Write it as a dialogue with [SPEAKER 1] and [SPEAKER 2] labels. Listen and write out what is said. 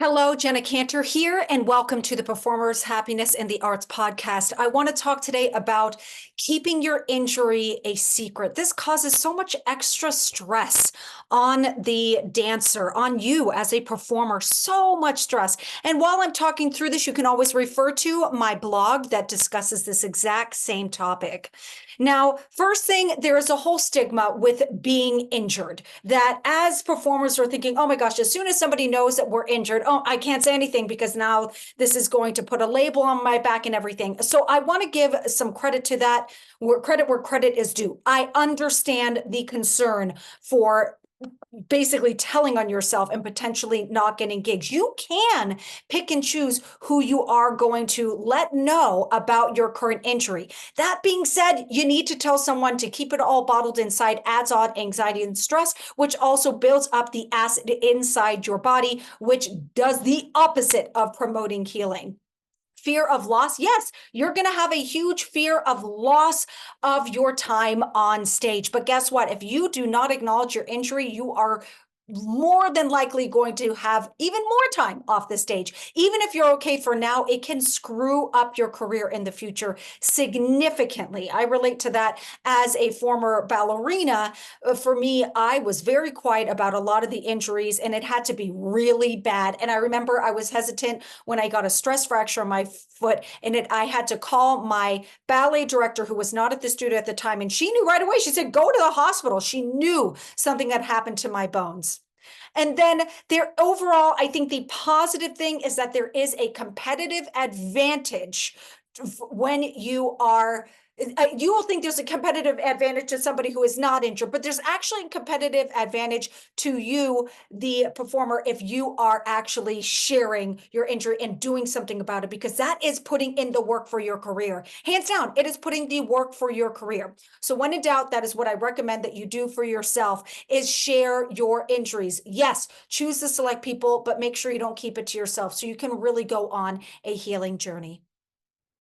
[SPEAKER 1] Hello, Jenna Cantor here, and welcome to the Performers Happiness in the Arts podcast. I want to talk today about keeping your injury a secret. This causes so much extra stress on the dancer, on you as a performer, so much stress. And while I'm talking through this, you can always refer to my blog that discusses this exact same topic. Now, first thing, there is a whole stigma with being injured that as performers are thinking, oh my gosh, as soon as somebody knows that we're injured, oh, I can't say anything because now this is going to put a label on my back and everything. So I want to give some credit to that, where credit is due. I understand the concern for basically telling on yourself and potentially not getting gigs. You can pick and choose who you are going to let know about your current injury. That being said, you need to tell someone to keep it all bottled inside, adds on anxiety and stress, which also builds up the acid inside your body, which does the opposite of promoting healing. Fear of loss. Yes, you're going to have a huge fear of loss of your time on stage. But guess what? If you do not acknowledge your injury, you are more than likely going to have even more time off the stage. Even if you're okay for now, it can screw up your career in the future significantly. I relate to that as a former ballerina. For me, I was very quiet about a lot of the injuries, and it had to be really bad. And I remember I was hesitant when I got a stress fracture on my foot, and I had to call my ballet director, who was not at the studio at the time, and she knew right away. She said, go to the hospital. She knew something had happened to my bones. And then there overall, I think the positive thing is that there is a competitive advantage when you are you will think there's a competitive advantage to somebody who is not injured, but there's actually a competitive advantage to you, the performer, if you are actually sharing your injury and doing something about it, because that is putting in the work for your career. Hands down, it is putting the work for your career. So when in doubt, that is what I recommend that you do for yourself, is share your injuries. Yes, choose to select people, but make sure you don't keep it to yourself so you can really go on a healing journey.